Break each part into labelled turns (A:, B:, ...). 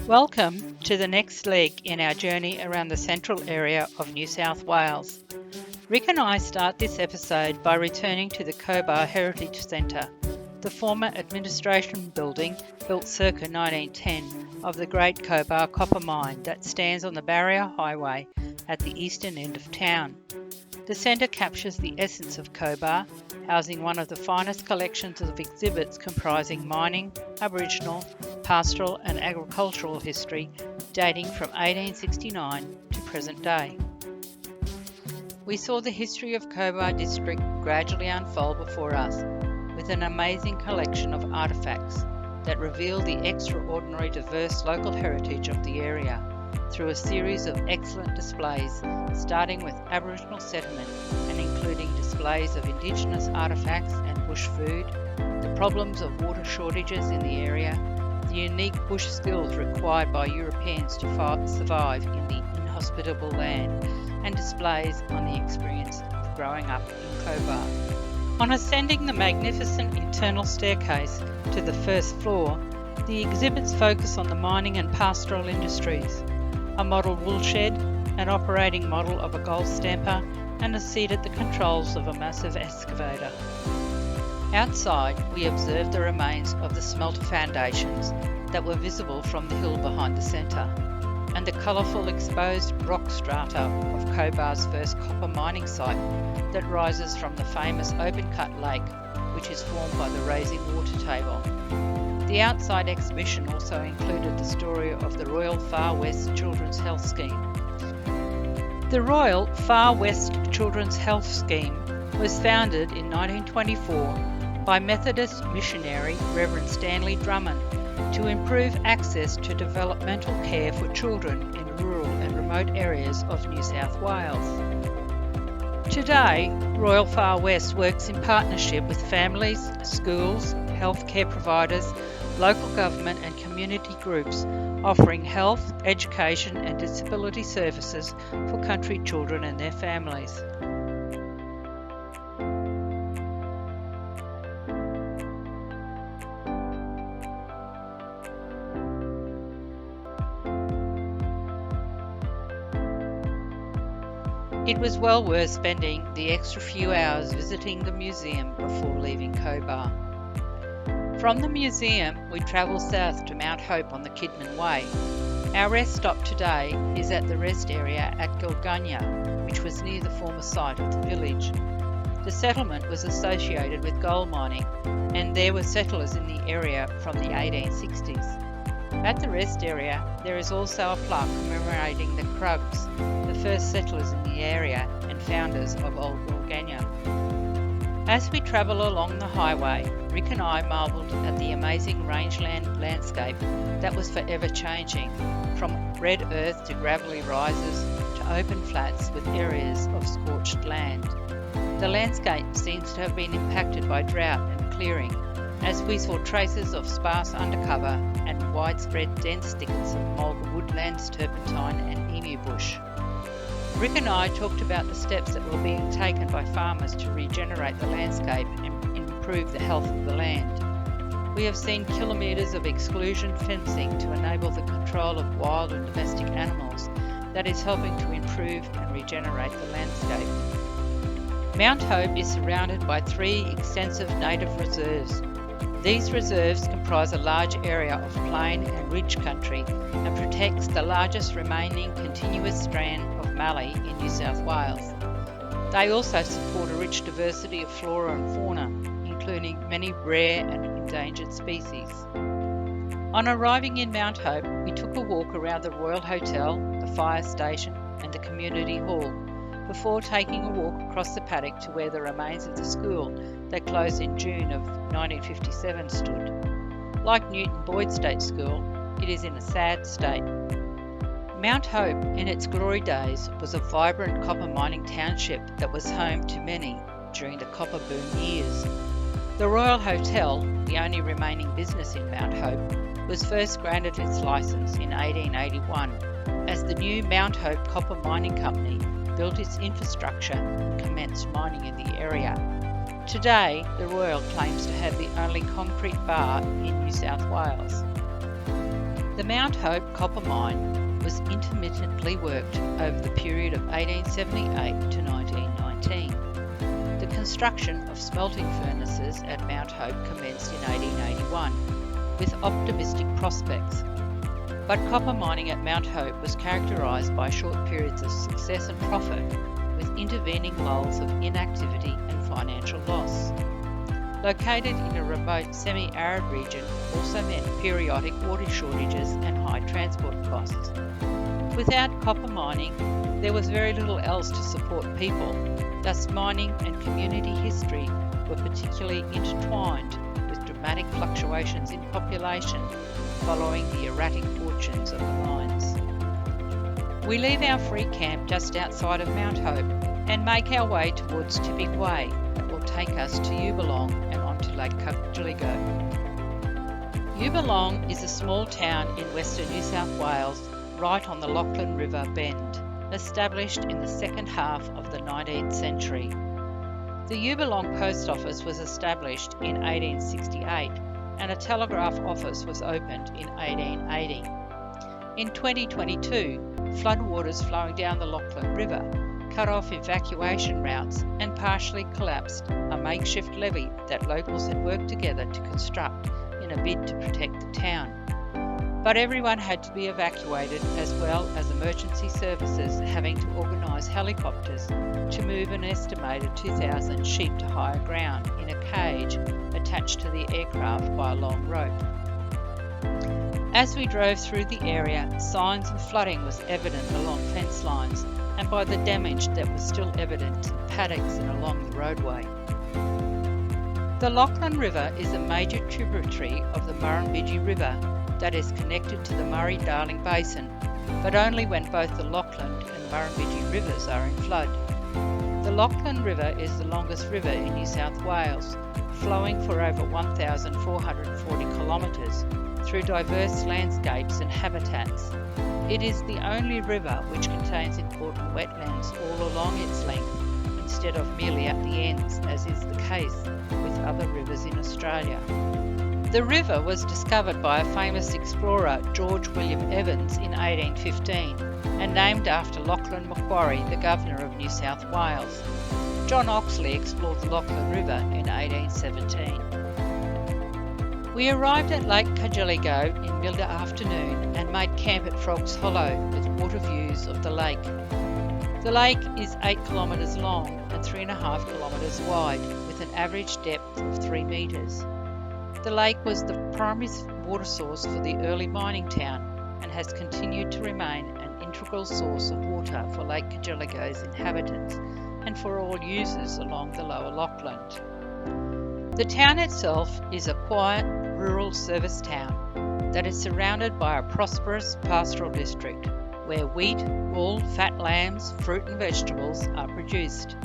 A: Welcome to the next leg in our journey around the central area of New South Wales. Rick and I start this episode by returning to the Cobar Heritage Centre, the former administration building built circa 1910 of the Great Cobar copper mine that stands on the Barrier Highway at the eastern end of town. The centre captures the essence of Cobar, housing one of the finest collections of exhibits comprising mining, Aboriginal, pastoral and agricultural history dating from 1869 to present day. We saw the history of Cobar district gradually unfold before us with an amazing collection of artefacts that reveal the extraordinary diverse local heritage of the area through a series of excellent displays, starting with Aboriginal settlement and including displays of Indigenous artefacts and bush food, the problems of water shortages in the area, the unique bush skills required by Europeans to survive in the inhospitable land, and displays on the experience of growing up in Cobar. On ascending the magnificent internal staircase to the first floor, the exhibits focus on the mining and pastoral industries, a model woolshed, an operating model of a gold stamper, and a seat at the controls of a massive excavator. Outside, we observed the remains of the smelter foundations that were visible from the hill behind the centre, and the colourful exposed rock strata of Cobar's first copper mining site that rises from the famous open-cut lake, which is formed by the rising water table. The outside exhibition also included the story of the Royal Far West Children's Health Scheme. The Royal Far West Children's Health Scheme was founded in 1924 by Methodist missionary Reverend Stanley Drummond to improve access to developmental care for children in rural and remote areas of New South Wales. Today, Royal Far West works in partnership with families, schools, healthcare providers, local government and community groups offering health, education and disability services for country children and their families. It was well worth spending the extra few hours visiting the museum before leaving Cobar. From the museum, we travel south to Mount Hope on the Kidman Way. Our rest stop today is at the rest area at Gilgunya, which was near the former site of the village. The settlement was associated with gold mining, and there were settlers in the area from the 1860s. At the rest area, there is also a plaque commemorating the Krugs, the first settlers in the area and founders of Old Gilgunya. As we travel along the highway, Rick and I marvelled at the amazing rangeland landscape that was forever changing, from red earth to gravelly rises to open flats with areas of scorched land. The landscape seems to have been impacted by drought and clearing, as we saw traces of sparse undercover and widespread dense thickets of mulga woodlands, turpentine and emu bush. Rick and I talked about the steps that were being taken by farmers to regenerate the landscape and improve the health of the land. We have seen kilometres of exclusion fencing to enable the control of wild and domestic animals that is helping to improve and regenerate the landscape. Mount Hope is surrounded by 3 extensive native reserves. These reserves comprise a large area of plain and ridge country and protects the largest remaining continuous strand of mallee in New South Wales. They also support a rich diversity of flora and fauna, including many rare and endangered species. On arriving in Mount Hope, we took a walk around the Royal Hotel, the fire station and the community hall, before taking a walk across the paddock to where the remains of the school that closed in June of 1957 stood. Like Newton Boyd State School, it is in a sad state. Mount Hope, in its glory days, was a vibrant copper mining township that was home to many during the copper boom years. The Royal Hotel, the only remaining business in Mount Hope, was first granted its licence in 1881 as the new Mount Hope Copper Mining Company built its infrastructure and commenced mining in the area. Today, the Royal claims to have the only concrete bar in New South Wales. The Mount Hope copper mine was intermittently worked over the period of 1878 to 1919. The construction of smelting furnaces at Mount Hope commenced in 1881, with optimistic prospects. But copper mining at Mount Hope was characterised by short periods of success and profit, with intervening lulls of inactivity and financial loss. Located in a remote semi-arid region also meant periodic water shortages and high transport costs. Without copper mining, there was very little else to support people, thus mining and community history were particularly intertwined with dramatic fluctuations in population following the erratic fortunes of the mines. We leave our free camp just outside of Mount Hope and make our way towards Tipping Way that will take us to Ubalong and onto Lake Cudgeligo. Ubalong is a small town in western New South Wales, right on the Lachlan River bend, established in the second half of the 19th century. The Ubalong Post Office was established in 1868 and a telegraph office was opened in 1880. In 2022, floodwaters flowing down the Lachlan River cut off evacuation routes and partially collapsed a makeshift levee that locals had worked together to construct in a bid to protect the town. But everyone had to be evacuated, as well as emergency services having to organise helicopters to move an estimated 2,000 sheep to higher ground in a cage attached to the aircraft by a long rope. As we drove through the area, signs of flooding was evident along fence lines and by the damage that was still evident in paddocks and along the roadway. The Lachlan River is a major tributary of the Murrumbidgee River that is connected to the Murray-Darling Basin, but only when both the Lachlan and Murrumbidgee rivers are in flood. The Lachlan River is the longest river in New South Wales, flowing for over 1,440 kilometres through diverse landscapes and habitats. It is the only river which contains important wetlands all along its length, instead of merely at the ends, as is the case with other rivers in Australia. The river was discovered by a famous explorer, George William Evans, in 1815 and named after Lachlan Macquarie, the Governor of New South Wales. John Oxley explored the Lachlan River in 1817. We arrived at Lake Cudgeligo in mid-afternoon and made camp at Frogs Hollow with water views of the lake. The lake is 8 kilometres long and 3.5 kilometres wide, with an average depth of 3 metres. The lake was the primary water source for the early mining town and has continued to remain an integral source of water for Lake Cudgeligo's inhabitants and for all users along the lower Lachlan. The town itself is a quiet, rural service town that is surrounded by a prosperous pastoral district where wheat, wool, fat lambs, fruit and vegetables are produced.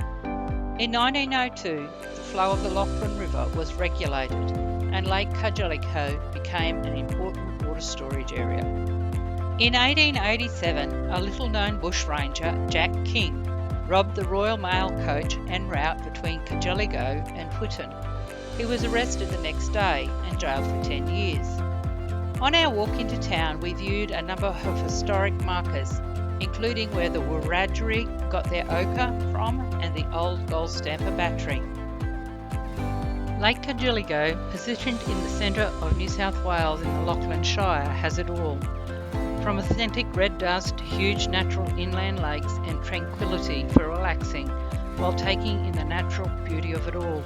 A: In 1902, the flow of the Lachlan River was regulated and Lake Cudgeligo became an important water storage area. In 1887, a little-known bushranger, Jack King, robbed the Royal Mail coach en route between Cudgeligo and Whitton. He was arrested the next day and jailed for 10 years. On our walk into town, we viewed a number of historic markers, including where the Wiradjuri got their ochre from and the old Gold-Stamper Battery. Lake Cudgeligo, positioned in the centre of New South Wales in the Lachlan Shire, has it all. From authentic red dust to huge natural inland lakes and tranquility for relaxing while taking in the natural beauty of it all.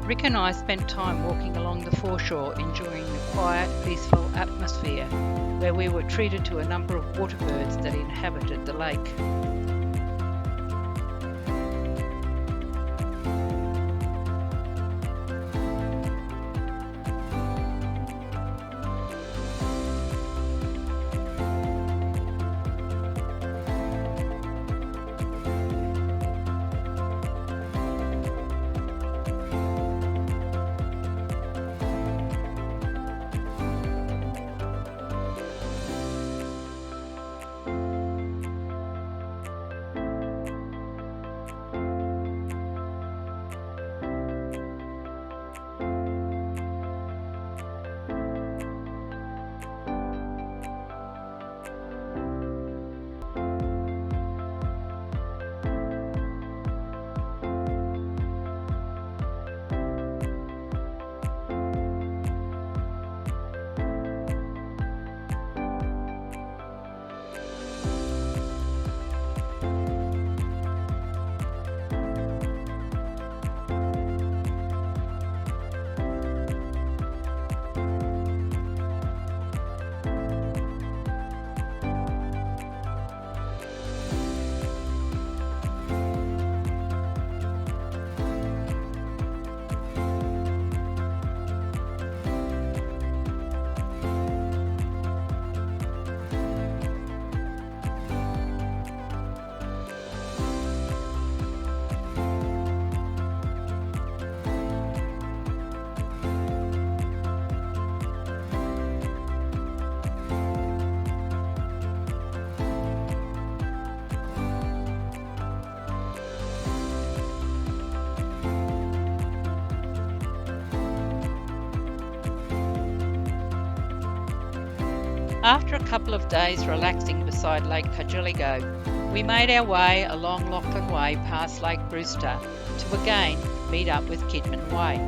A: Rick and I spent time walking along the foreshore enjoying the quiet, peaceful atmosphere where we were treated to a number of water birds that inhabited the lake. After a couple of days relaxing beside Lake Cargelligo, we made our way along Lachlan Way past Lake Brewster to again meet up with Kidman Way.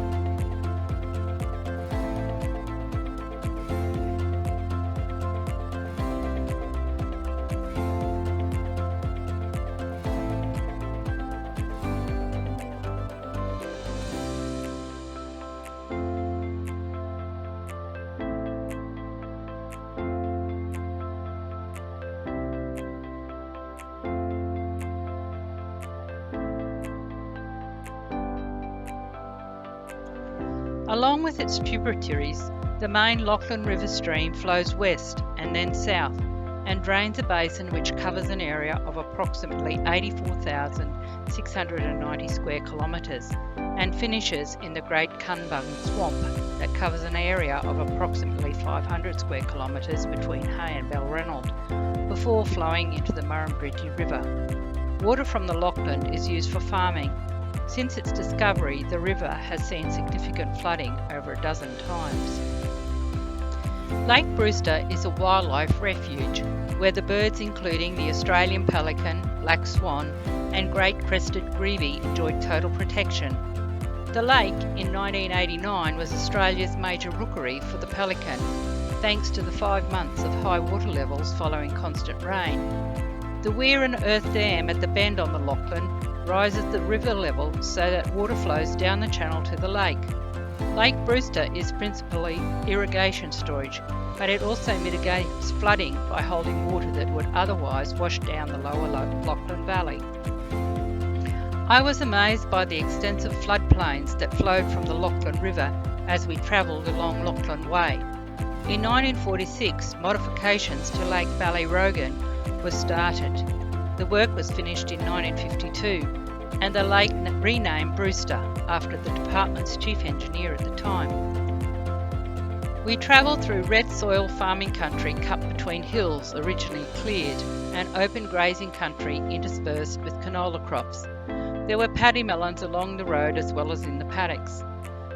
A: Along with its tributaries, the main Lachlan River stream flows west and then south and drains a basin which covers an area of approximately 84,690 square kilometres and finishes in the Great Cunbung Swamp that covers an area of approximately 500 square kilometres between Hay and Balranald before flowing into the Murrumbidgee River. Water from the Lachlan is used for farming. Since its discovery, the river has seen significant flooding over a dozen times. Lake Brewster is a wildlife refuge where the birds including the Australian pelican, black swan and great crested grebe enjoy total protection. The lake in 1989 was Australia's major rookery for the pelican, thanks to the 5 months of high water levels following constant rain. The Weir and Earth Dam at the bend on the Lachlan rises the river level so that water flows down the channel to the lake. Lake Brewster is principally irrigation storage, but it also mitigates flooding by holding water that would otherwise wash down the lower Lachlan Valley. I was amazed by the extensive floodplains that flowed from the Lachlan River as we travelled along Lachlan Way. In 1946, modifications to Lake Ballyrogan were started. The work was finished in 1952 and the lake renamed Brewster after the department's chief engineer at the time. We travelled through red soil farming country cut between hills originally cleared and open grazing country interspersed with canola crops. There were paddy melons along the road as well as in the paddocks.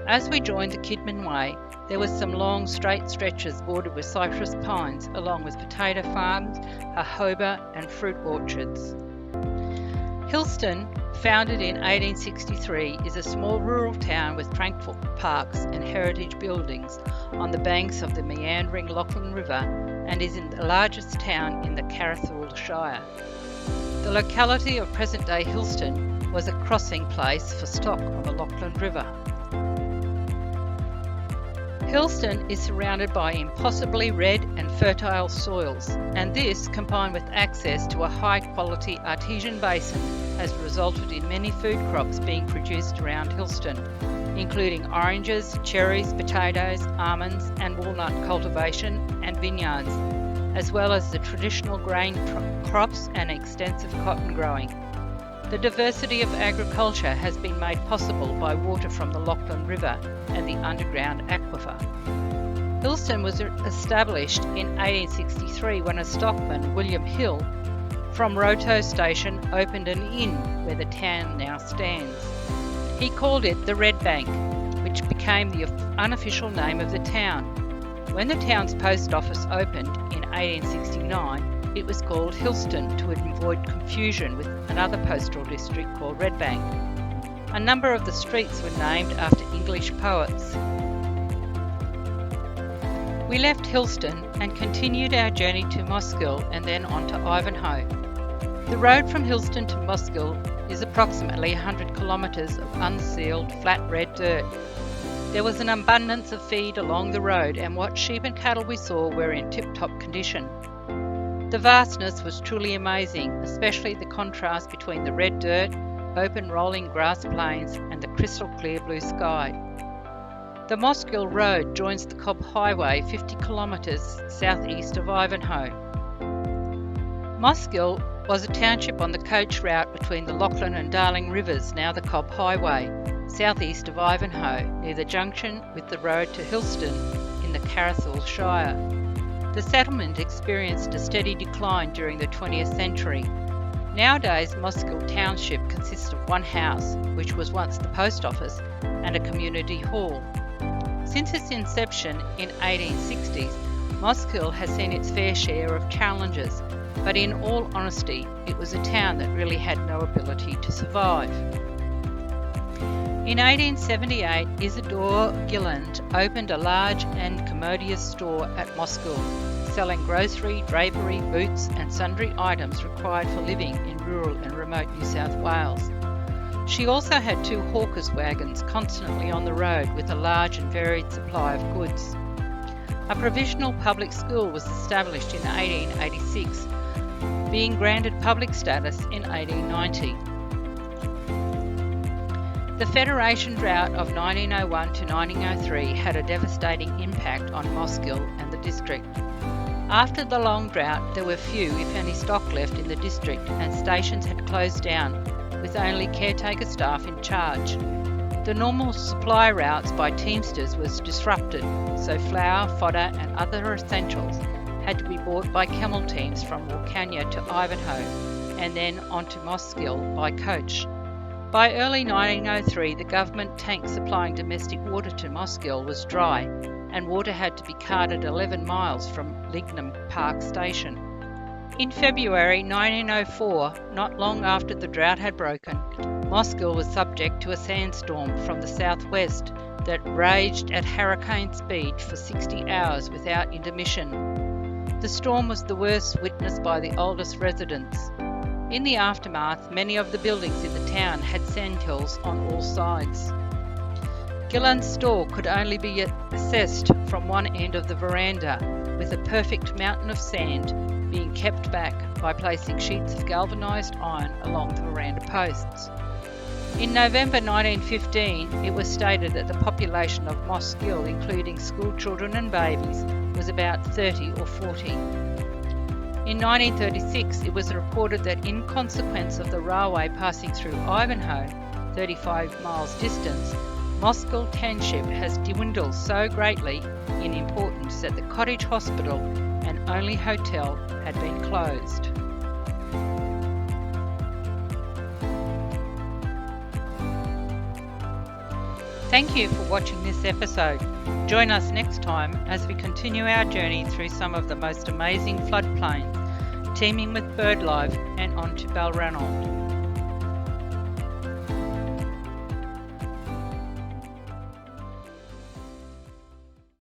A: As we joined the Kidman Way, there were some long straight stretches bordered with cypress pines along with potato farms, jojoba and fruit orchards. Hillston, founded in 1863, is a small rural town with tranquil parks and heritage buildings on the banks of the meandering Lachlan River and is the largest town in the Carrathool Shire. The locality of present-day Hillston was a crossing place for stock on the Lachlan River. Hillston is surrounded by impossibly red and fertile soils, and this, combined with access to a high-quality artesian basin, has resulted in many food crops being produced around Hillston, including oranges, cherries, potatoes, almonds and walnut cultivation and vineyards, as well as the traditional grain crops and extensive cotton growing. The diversity of agriculture has been made possible by water from the Lachlan River and the underground aquifer. Hillston was established in 1863 when a stockman, William Hill, from Roto Station opened an inn where the town now stands. He called it the Red Bank, which became the unofficial name of the town. When the town's post office opened in 1869, it was called Hillston to avoid confusion with another postal district called Redbank. A number of the streets were named after English poets. We left Hillston and continued our journey to Moskill and then on to Ivanhoe. The road from Hillston to Moskill is approximately 100 kilometres of unsealed flat red dirt. There was an abundance of feed along the road and what sheep and cattle we saw were in tip-top condition. The vastness was truly amazing, especially the contrast between the red dirt, open rolling grass plains and the crystal clear blue sky. The Moskill Road joins the Cobb Highway 50 kilometres southeast of Ivanhoe. Moskill was a township on the coach route between the Lachlan and Darling Rivers, now the Cobb Highway, southeast of Ivanhoe, near the junction with the road to Hillston in the Carrathool Shire. The settlement experienced a steady decline during the 20th century. Nowadays, Moskill Township consists of one house, which was once the post office, and a community hall. Since its inception in 1860s, Mosgiel has seen its fair share of challenges, but in all honesty, it was a town that really had no ability to survive. In 1878, Isidore Gilland opened a large and commodious store at Mosgiel, selling grocery, drapery, boots and sundry items required for living in rural and remote New South Wales. She also had 2 hawkers' wagons constantly on the road with a large and varied supply of goods. A provisional public school was established in 1886, being granted public status in 1890. The Federation drought of 1901 to 1903 had a devastating impact on Mosgiel and the district. After the long drought, there were few, if any, stock left in the district, and stations had closed down, with only caretaker staff in charge. The normal supply routes by Teamsters was disrupted, so flour, fodder and other essentials had to be bought by camel teams from Wilcannia to Ivanhoe, and then on to Mosgiel by coach. By early 1903, the government tank supplying domestic water to Mosgiel was dry, and water had to be carted 11 miles from Lignum Park Station. In February 1904, not long after the drought had broken, Mosgiel was subject to a sandstorm from the southwest that raged at hurricane speed for 60 hours without intermission. The storm was the worst witnessed by the oldest residents. In the aftermath, many of the buildings in the town had sandhills on all sides. Gilland's store could only be accessed from one end of the veranda, with a perfect mountain of sand being kept back by placing sheets of galvanised iron along the veranda posts. In November 1915, it was stated that the population of Mosgiel, including school children and babies, was about 30 or 40. In 1936, it was reported that in consequence of the railway passing through Ivanhoe, 35 miles distance, Mosgiel Township has dwindled so greatly in importance that the cottage hospital and only hotel had been closed. Thank you for watching this episode. Join us next time as we continue our journey through some of the most amazing floodplains, teeming with birdlife, and on to Balranald.